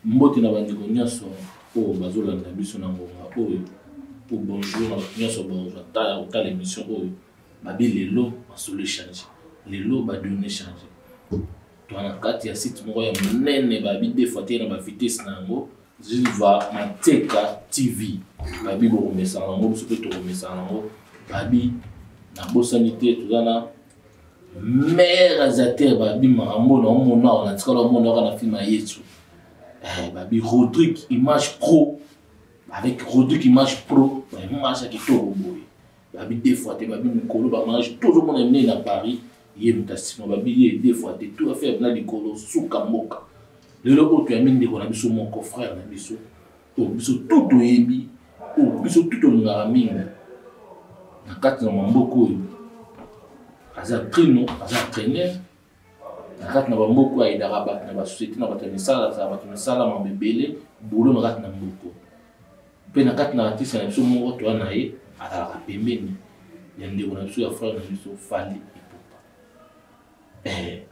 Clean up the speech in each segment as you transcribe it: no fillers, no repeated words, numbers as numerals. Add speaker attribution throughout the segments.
Speaker 1: mbote na bandeko nyonso oyo bazolanda biso na ngonga oyo pour bonjour na nyonso bazotala kotala émission oyo babi lelo basolo changer lelo badonné changer toana kati ya site moko ya monene babi des fois te na ba vitesse na yango Ziva Mateka TV babi bokomesa nango biso pe tokomesa nango babi na bosanité tozana réalisateur babi marambo na omona on a tika na omona na film ya Yesu babi Rodrigue Image Pro avec Rodrigue Image Pro image qui to boy babi des fois te babi mikolo ba mange tout le monde est na Paris yé mutasimo babi des fois te tout à faire na likolo suka moka lelo ko tu amine ndeko na biso mon frère na biso o biso tout oyebi o biso tout ngara mingi na kati na mamboko aza trino aza traîner na kati na mamboko ya idara na ba société na bato misala za bato misala mabebele bolo na kati na mamboko pe na kati na artiste na biso moko to na ye atala pembeni ya ndeko na biso ya frère na biso Fally Ipupa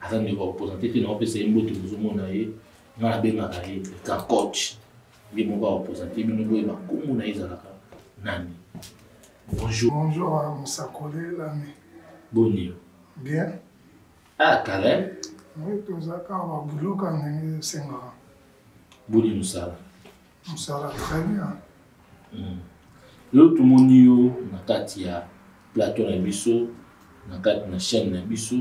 Speaker 1: aza ndeko représenter te na opesa mbote bozomona ye na benga kaye ka coach bi mo ba représenter bino boye ba komo na izalaka nani. Bonjour.
Speaker 2: Bonjour à Moussa Kole l'ami.
Speaker 1: Bonjour.
Speaker 2: Bien.
Speaker 1: Ah Calais.
Speaker 2: Oui, tout ça quand on va boulot quand on est Senghara.
Speaker 1: Bonjour Moussa.
Speaker 2: Moussa très bien.
Speaker 1: L'autre monio na kati ya plateau na biso na kati na chaîne na biso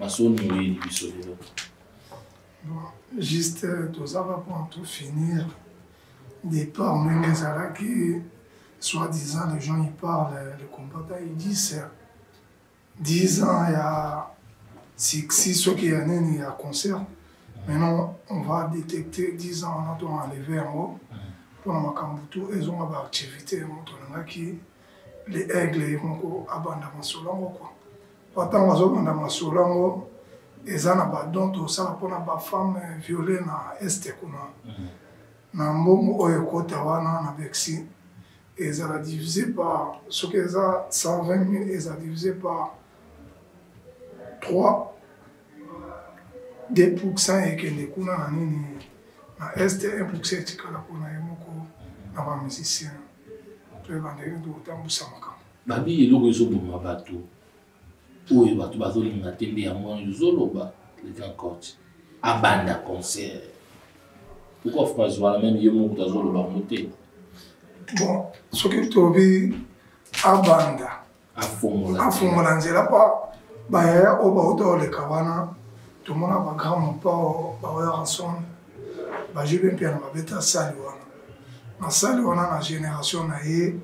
Speaker 1: masoni oyi biso lelo.
Speaker 2: Bon, juste tout ça va pour tout finir. Départ, même qui soi-disant les gens ils parlent, les combattants ils disent 10 ans il y a 6 ceux qui il y a concert. Maintenant on va détecter 10 ans on a enlevé en haut. Pour la Makambutu, ils ont une activité qui les aigles ils vont abandonner Solango quoi. Pourtant ils ont abandonné Solango. Ils ont abandonné tout ça pour la femme violée na est kuna. Na mbomo oyo kota wana na Bexi. Ils ont divisé par ce qu'ils ont 120 000, ils ont divisé par 3. 2% et que les kuna na nini na est 1% tikala kuna yemoko na ba musicien. To evandeli do tambusa makamba.
Speaker 1: Babi eloko ezoboma bato. Oyo bato bazolinga tende ya mwana yozoloba le grand coach abanda concert. Pourquoi François même yemoko tazoloba moté?
Speaker 2: Bon, ce que tu as vu à Banda, à Fongola, Baya Oba le Kawana, tout le monde a grand pas rançon, j'ai bien bien ma bêta Saluana. Ma Saluana, la génération naïe,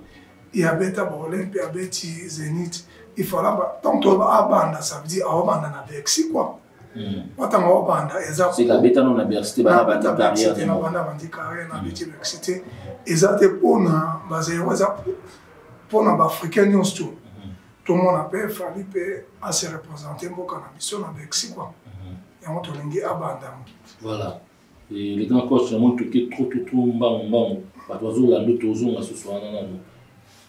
Speaker 2: il y a bêta Olympia, Betty, Zénith, il faut là, tant que à Banda, ça veut dire à Banda na Bexi quoi.
Speaker 1: C'est la bêta non université
Speaker 2: na banda carrière na banda bandi carrière na bêti Bexi. Ezate pona basé pour na africain nyonso tout le monde appelle Fally pe à se représenter mboka na biso na Bexi quoi ya moto lingi abanda.
Speaker 1: Voilà, et les grands coachs montrent que trop mbang ba tozo la ndotozo nga ce soir na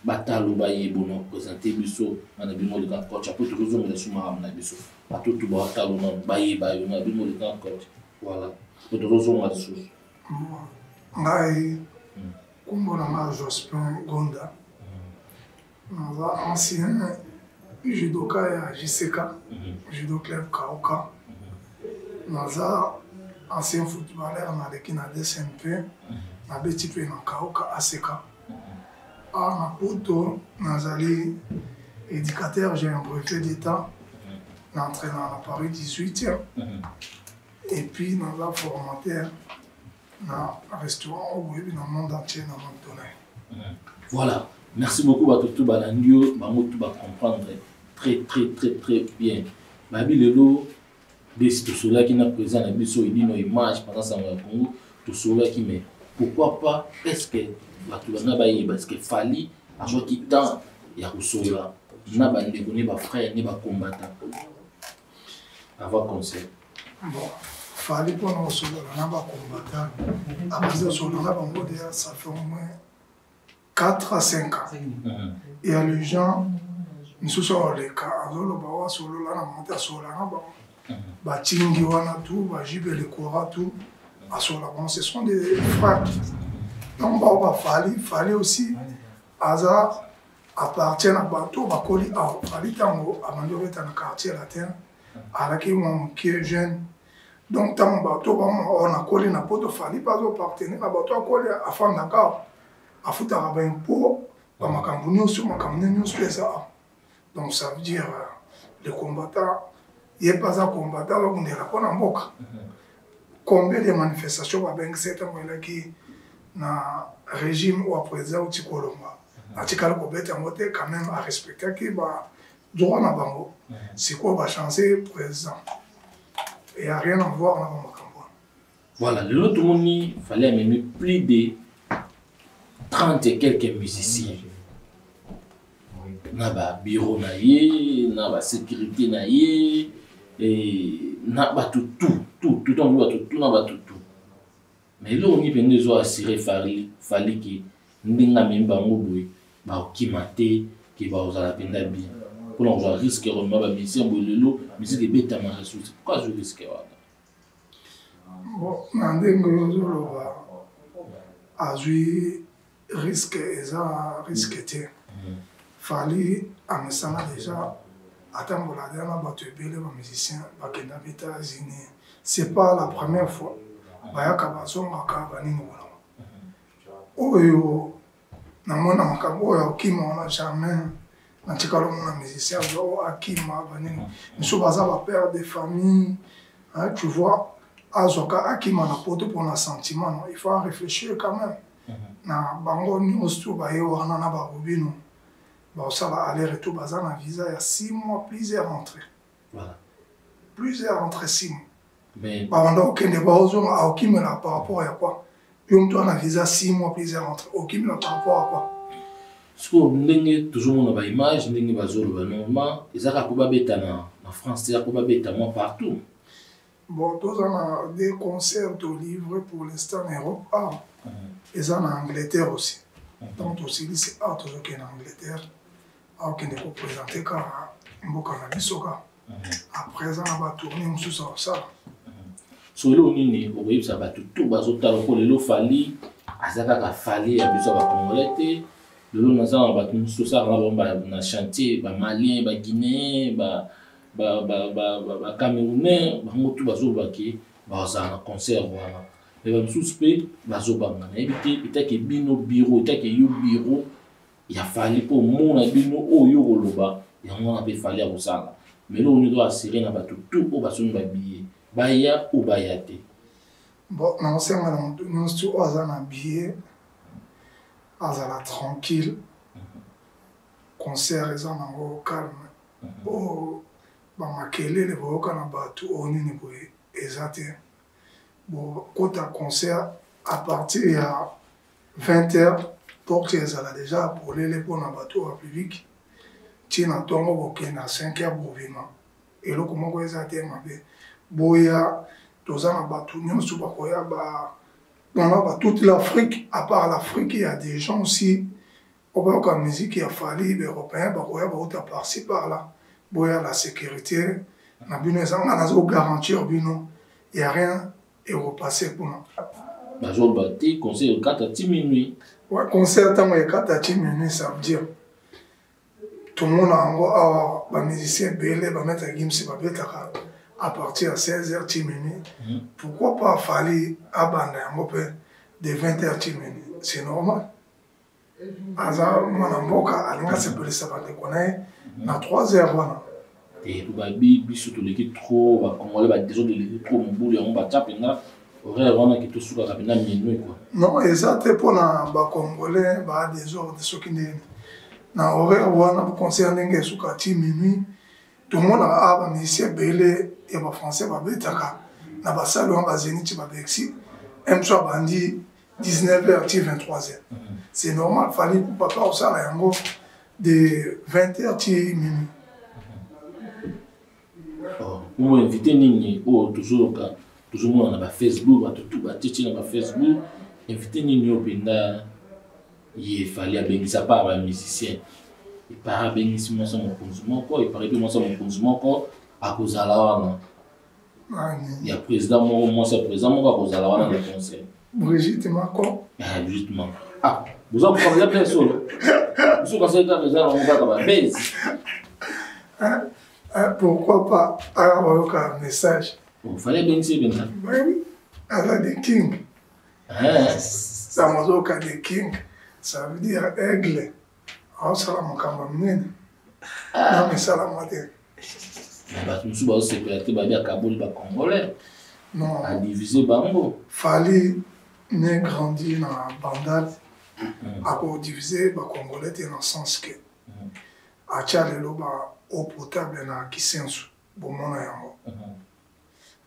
Speaker 1: batalo baye bono présenter biso na bimo le grand coach après tozo nga suma na biso bato tu batalo na baye na bimo le grand coach. Voilà, tozo nga ce
Speaker 2: ngai kumbo na ma Jospin Gonda na ancien judoka ya JCK judo club Kaoka naza ancien footballeur na l'équipe na DSMP na beti pe na Kaoka ACK na Poto nazali éducateur j'ai un brevet d'état l'entraîneur à Paris 18e et puis naza formateur na restaurant au web dans le monde entier dans McDonald's.
Speaker 1: Voilà, merci beaucoup à tout Balandio, Mamoto va comprendre très bien. Babi lelo des ceux qui n'a présent na biso il dit nos images pendant ça au Congo, tout ceux qui mais pourquoi pas est-ce que bato bana baye parce que Fally a joué qui temps ya kusola na bande ko ne ba frère ne ba combattant avant concert.
Speaker 2: Bon, Fally pour nous sola na ba combattant après sola na ba ngode ça fait au moins 4 à 5 ans. Il y a les gens nous sommes les cas azolo ba wa sola na monter sola na ba ba tingi wana tout ba jibe le kora tout Bon, ce sont des frères. Donc, il fallait aussi, hasard, appartient à bateau, il fallait dans le quartier latin, à qui est jeune. Donc, dans le bateau, on a collé un poteau, il fallait pas appartenir à bateau, à coller à fond d'accord. À foutre à un pot, donc ça veut dire le combattant, il n'est pas un combattant, donc on est là pour en combien de manifestations avec certains qui na régime ou à président ou Tikolomba. À Tikal Kobet, quand même à respecter qui va droit na bango. C'est quoi va changer président? Et il n'y a rien à voir dans le Macambo.
Speaker 1: Voilà, l'autre monde, il fallait même plus de 30 et quelques musiciens. Na ba bureau na ye, na ba sécurité na ye, et na ba tout on voit tout na ba tout. Mais là on y vient de assurer fallait que ndinga memba ngoboy ba okimate ki ba ozala penda bien. Pour on risque vraiment ba musicien bolelo, musique beta ma ressource. Pourquoi je risque wana?
Speaker 2: Bon, ndengo yozoloba azui risque eza risque te. Fallait à Messana déjà attendre la dernière bateau les musiciens qui n'ont États-Unis. C'est pas la première fois. Bayaka bazonga kabani ngona. Oyo na mona makambo ya okima on a jamais na tikalo mona musicien zo akima bani. Nous baza ba père de famille. Hein, tu vois azoka akima na poto pour un sentiment. Non? Il faut réfléchir quand même. Na bango ni ostu ba yo wana na ba rubino. Bon, ça va aller-retour, bazar un visa, il y a 6 mois, plusieurs rentrées.
Speaker 1: Voilà.
Speaker 2: Plusieurs rentrées, 6 mois.
Speaker 1: Mais.
Speaker 2: On a aucun débat aux hommes, à aucun par rapport à quoi? Puis on doit un visa 6 mois, plusieurs rentrées. Aucun par rapport à quoi?
Speaker 1: Parce que on a toujours une image, on a une normal. Ils ont pas bêta en France, ils ont pas bêta partout.
Speaker 2: Bon, tous on a des concerts de livres pour l'instant en Europe. Ils ont en Angleterre aussi. Donc aussi, c'est toujours qui est en Angleterre. Qui est représenté car Mboka na bisoka. Après ça, on va tourner sur ça.
Speaker 1: Sur le nini, on va ça va tout bazota pour le fali, azaka ka fali a besoin ba congolais. Le long ça on va tout sur ça on va na chantier ba malien, ba guinéen, ba camerounais, ba motu bazoba ki ba za na concert voilà. Et ba suspect bazoba na éviter peut-être que bino bureau, peut-être que yo bureau il a fallu pour mon abino au yoroba et on a fallu à ça mais là on doit assurer na ba tout au bason ba billet baya ou bayate
Speaker 2: bon non c'est moi nous sur azana billet azala tranquille concert les en calme oh ba makele le boka na ba tout on ni boye exact bon quand un concert à partir à 20h pour que ça a déjà pour les pour un bateau à public tina tongo boké na 5h bovima et le comment quoi ça t'aime avec boya tous un bateau nous sur bakoya ba dans toute l'Afrique à part l'Afrique il y a des gens aussi au bas comme musique il a fallu européen bakoya ba autre par-ci par là boya la sécurité na bino ça on a garantir bino il y a rien et repasser pour nous
Speaker 1: bazo bati conseil 4 à 10 minutes.
Speaker 2: Ouais, concert tant que 4 à 10 minutes, ça veut dire tout le monde a un musicien belé, va mettre un gimsi, va mettre à partir de 16h 10 minutes. Pourquoi pas fallait abandonner de 20h 10 minutes? C'est normal. Aza mwana mboka alinga sepeli ça va déconner na 3h voilà.
Speaker 1: Et pour babi surtout l'équipe trop va congolais va déjà de l'équipe trop mon boulot on va taper là. Horaire on a qui tout souka kapena minuit quoi.
Speaker 2: Non, exact pour na ba congolais ba des ordres de ceux qui ne na horaire wana pour concerner nge souka 10 minuit. Tout le monde a ba musicien belé et ba français ba betaka na ba salle on ba zénith ba bexi. M soit bandi 19h 23h. C'est normal fallait pour pas au ça yango de 20h 10 minutes.
Speaker 1: Oh, pour inviter nini oh toujours ka toujours moi na Facebook tout batiti na Facebook inviter nini openda il fallait abengisa pas ba musicien et para abengisi mo son consumo ko et para pe mo son consumo ko akozala wana Il y a président, moi c'est président, moi vous allez avoir le conseil.
Speaker 2: Brigitte Macron.
Speaker 1: Brigitte Macron. Ah, vous avez parlé bien sûr. Vous conseillez de président, on va comme un base.
Speaker 2: Pourquoi pas avoir un message?
Speaker 1: Il fallait bien dire bien.
Speaker 2: Oui, avec des kings. Ça m'a dit des kings. Ça veut dire aigle. Alors, ça m'a dit non, mais ça m'a dit.
Speaker 1: Mais tu vas sécurité à Kaboul, Congolais.
Speaker 2: Non.
Speaker 1: À diviser Bango.
Speaker 2: Fallait ne grandir dans la bandade. À diviser les Congolais dans le sens que. À Tchalelo, eau potable na Kisensu. Bon, mon ayango.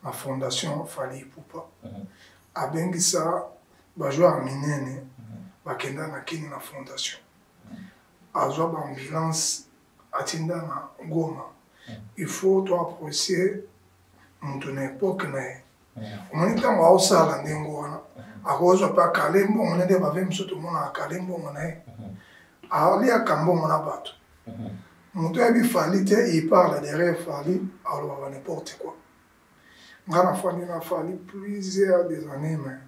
Speaker 2: La fondation Fali Poupa. À Bengissa, joueur minene. Bakenda na kini na fondation. Azwa ba ambulance atinda na Goma. Il faut toi apprécier mon époque na. On est en haut sala ndengo wana. Akozwa pa kalembo on est ba vem soto mona kalembo mona. Ali akambo mona bato. Mon toit Fali il parle derrière Fali alors n'importe quoi. Ngana Fali na Fali plusieurs des années mais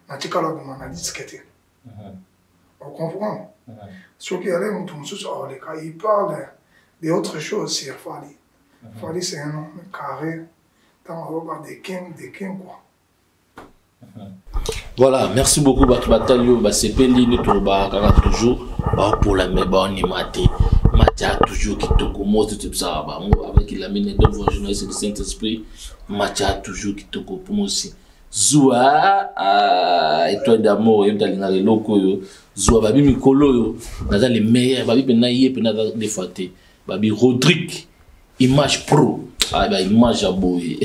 Speaker 2: na tikala ko mana discuter. On comprend. Ce qui allait mon il parle d'autre chose sur Fali. Fali c'est un homme carré. Tant on va des kings quoi.
Speaker 1: Voilà, merci beaucoup Batalio, c'est Pelini toujours pour la on est maté. Matia toujours qui te commence tout ça avec la mine de vos journalistes du Saint-Esprit. Matia toujours qui te commence aussi. Zoua et toi d'amour et dans les locaux Zoua babi mikolo dans les meilleurs babi penaïe penada des fatés babi Rodrigue image pro ah bah image à boy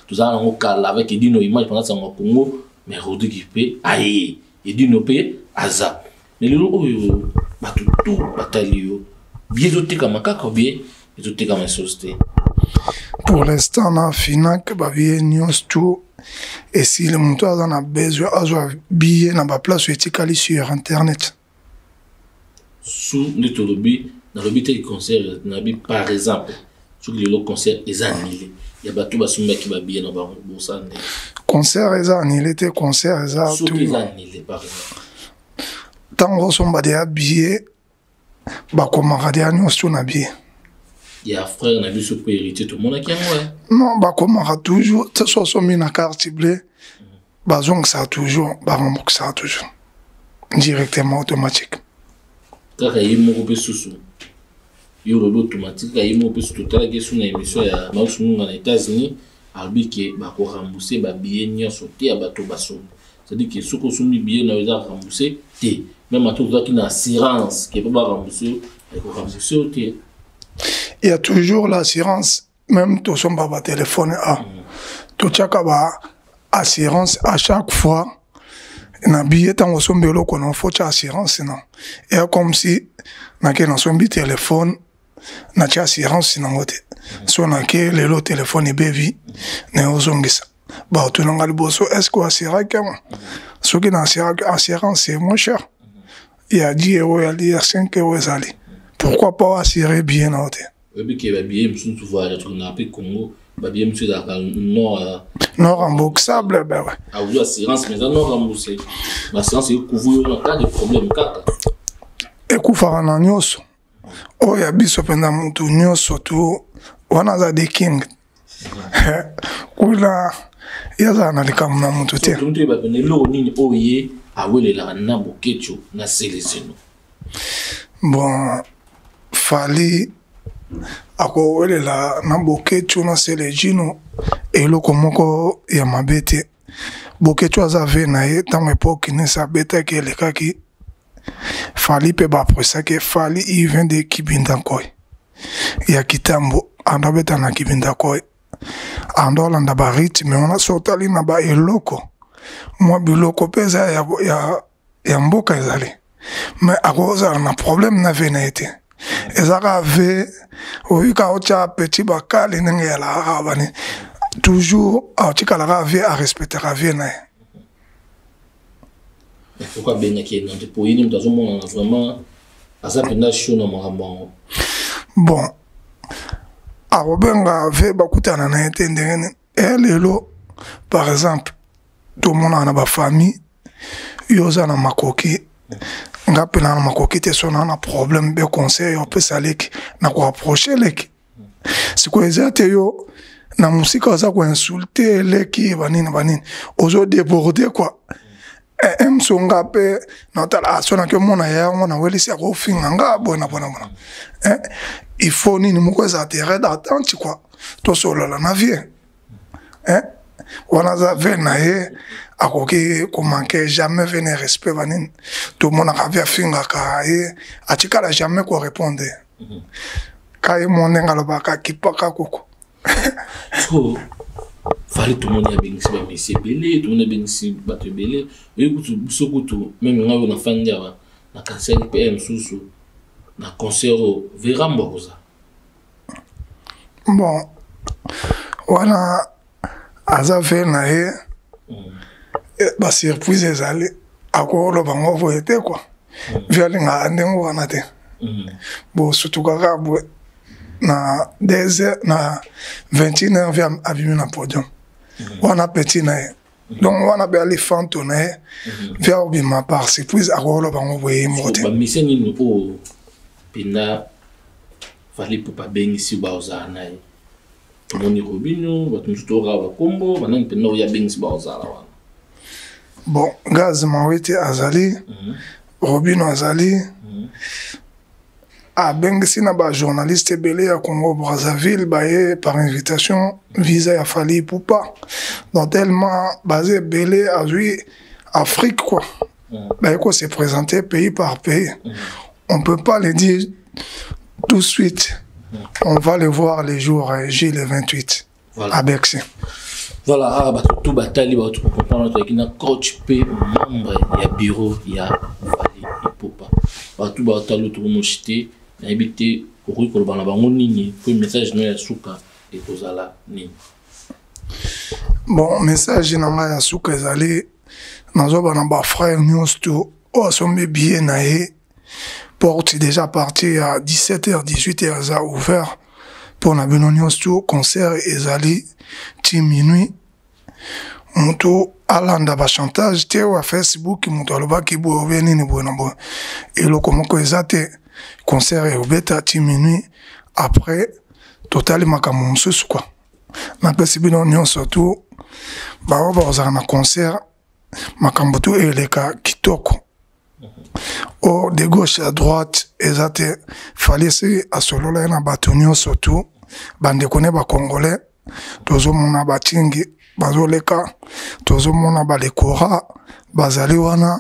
Speaker 1: tout ça on cale avec Edino image pendant ça au Congo mais Rodrigue peut aïe Edino peut aza mais le loco tout Batalio bien doté comme un bien doté comme un société
Speaker 2: pour l'instant na Finac babi news tout. Et si le monteur en a besoin, de billets dans la place où il est sur Internet.
Speaker 1: Sous le tolobi, dans le but de concert, par exemple, sur le concert, ils ont annulé. Il y a battu basumba qui va bien dans le boursa.
Speaker 2: Concert, ils ont annulé, concert, ils ont
Speaker 1: tout. Ils ont annulé, par exemple.
Speaker 2: Tant que sont des billets, bah comment regarder nous sur un billet.
Speaker 1: Il y a un frère, on a vu ce peut hériter tout le monde qui a
Speaker 2: non, bah comment on a toujours, ce soit son mis dans carte bleue, bah donc ça toujours, bah rembourse ça toujours, directement automatique.
Speaker 1: Quand il y a un peu sous, il y a un automatique, il y a un peu sous tout à l'heure, sur une émission, il y a un peu aux États-Unis, il y a un rembourser, bah billet n'y a sauté à bateau basso. C'est-à-dire que ceux qui sont mis billet n'a pas remboursé, même à tout le qui n'a assurance, qui ne peut pas rembourser, il faut rembourser.
Speaker 2: Il y a toujours l'assurance, même tout son baba téléphone. Tout chaque assurance à chaque fois. Na billet tant son bélo qu'on a faut assurance non. Et comme si na que na son téléphone na assurance non wote. So na que le téléphone est bévi na ozongisa. Bah tout n'angal bosso est-ce que assurance que ce qui na assurance c'est moins cher. Il y a 10 €, il y a 5 € pourquoi pas assurer bien na wote.
Speaker 1: Oui, que bien monsieur tu vois tu na pe Congo ba bien monsieur dans
Speaker 2: non remboursable ben ouais
Speaker 1: ah vous assurance mais non remboursé l'assurance est couvrir en cas de problème kaka
Speaker 2: et couvrir na nyonso o ya biso penda mutu nyonso tu wana za de king kula ya za na likamu na mutu te
Speaker 1: tu ba bene lo nini oye awelela na bokecho na selezeno
Speaker 2: bon Fali ako welela na bokecho na selejino eloko moko ya mabete bokecho azave na ye tant époque ne sabeta ke lekaki Fali pe ba presa ke Fali il vient de Kibindakoy ya kitambo andabeta na Kibindakoy andolanda ba rythme on a sotali na ba eloko moi biloko pesa ya mboka ezali mais akoza na problème na venete ezaka ve oyika ocha petit bakali ndenge ya la bani toujours otika la vie à respecter la vie na
Speaker 1: pourquoi bien qui dans des pays nous dans un monde vraiment azapenda chaud na makambo
Speaker 2: bon arobenga ve bakutana na ete ndenge Et lelo, par exemple, tout le monde a une famille, yoza na makoki, nga pena na makoki te so na problème de conseil, on peut s'aller na ko approcher leki. Si ko ezate yo na musika oza ko insulter leki banini ozo déborder quoi. Msonga pe na tala sona ke mona ya ngona welisi ya ko finga nga bona. Il faut ni moko za terrain d'attente quoi. To solo la na vie. Wana za vena ye akoki ko manquer jamais venir respect banini. Tout le monde a via finga ka ye atikala jamais ko répondre. Kai monenga lo baka kipaka koko.
Speaker 1: So fallait tout le monde y a bien ici, mais c'est belé, tout le monde a bien ici, bateau belé. Et vous, sokutu, même on a fait un cancer de PM sous na concert au Vérambosa.
Speaker 2: Bon, voilà, azavé na ye, bah surprise les allés, à quoi le bango vous était quoi. Violinga andengo wana te. Bon, surtout kaka na 2h na 21h via abimi na podium. Wana petit na ye. Donc wana be ali fanto na ye. Via obima par surprise à quoi le bango vous est monté.
Speaker 1: Ba mission ni no pina fallait pour pas bien ici baoza na ye. Moni Robinho, ba tunto ra ba kombo, ba nan pina ya bien ici baoza la wana.
Speaker 2: Bon, gaz mawete azali. Robinho azali. A Bengisina, ba journaliste belé à Congo Brazzaville, par invitation, visa à Fali Poupa. Donc tellement basé belé à lui Afrique quoi. Quoi c'est présenté pays par pays. On peut pas le dire tout de suite. On va le voir les jours J le 28 à Bercy.
Speaker 1: Voilà, tout batali ba tout comprendre qu'il na coach P membre ya bureau ya Fali Poupa. Ba tout batalo tout mochité na habité pour que le bango nini pour message no ya suka et tozala nini.
Speaker 2: Bon message na ya suka ezali nazo bana ba frère news to o sombe bien na ye porte déjà parti à 17h 18h ça ouvert pour na bino news to concert ezali ti minuit mutu alanda ba chantage te wa Facebook mutu aloba ki bo venini bo na bo eloko moko ezate concert et au bêta ti minuit après total makambo mosusu quoi na pesi bino nyon surtout ba ozala na concert makambo tu eleka kitoko o de gauche à droite ezate fallait se asolola na bato nyon surtout bande kone ba congolais tozo mona batingi bazoleka tozo mona ba lekora bazali wana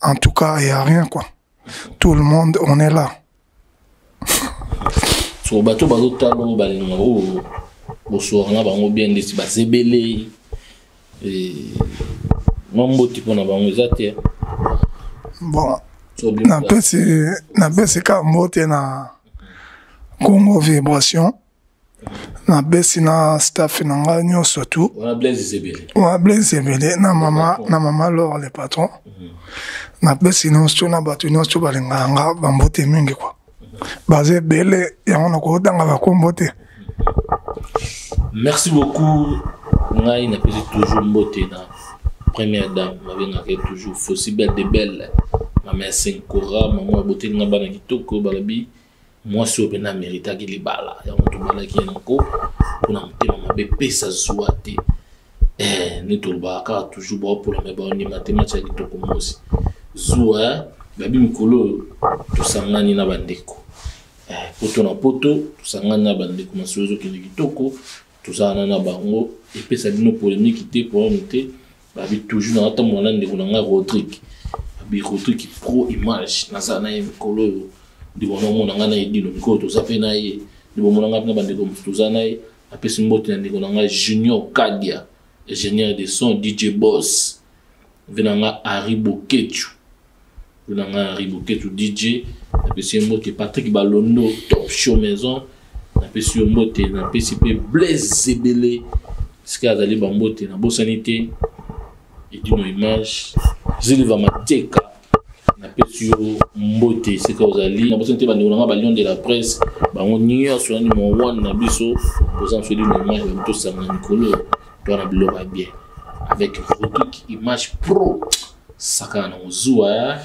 Speaker 2: en tout cas il y a rien quoi. Tout le monde, on est là.
Speaker 1: Sur le bateau, talo balingo, au soir na bango bien desi ba zebele. Mambo tipo na bango zate.
Speaker 2: Bon. Na pesi ka mbote na Congo Vibration. Na besi na staff na nga nyonso tout.
Speaker 1: On Blaise Zebele.
Speaker 2: On Blaise Zebele na mama Laure le patron. Na besi nyonso na bato nyonso balinga nga bambote mingi quoi. Basé belé ya on ko danga ba kombote.
Speaker 1: Merci beaucoup. Ngai na pesi toujours mbote na première dame mabenga ke toujours Fossi belle de belle. Ma mère Senkora, maman bote nga bana kitoko balabi. Moi si opena mérita ki libala ya moto bala ki enko kuna mtema mabe pesa zuate ni tolba ka toujours ba pour la meba ni matematika kitoko mosi zua babi mikolo to sangani na bandeko poto na poto to sangani na bandeko masozo ki kitoko to sana na bango et pesa dino polémique te pour noter babi toujours na ata mwana ndeko na nga Rodrigue babi Rodrigue pro image na sana mikolo di bono mona ngana idino ko to sape na ye di bono ngana bande ko mutuzana ye apesi mbote na ndiko nga Junior Kadia ingénieur de son DJ Boss venanga Haribo Ketu DJ apesi mbote Patrick Balondo Top Show Maison apesi mbote na PCP Blaise Zebele ska zali bambote na bosanité idino image Ziliva Mateka na petio mbote c'est que ozali na bosanté ba ndona ba lion de la presse ba on nier sur numéro 1 na biso posant celui de image to sanga Nicolo toi na bilo bien avec Rodrigue Image Pro. Saka na muzua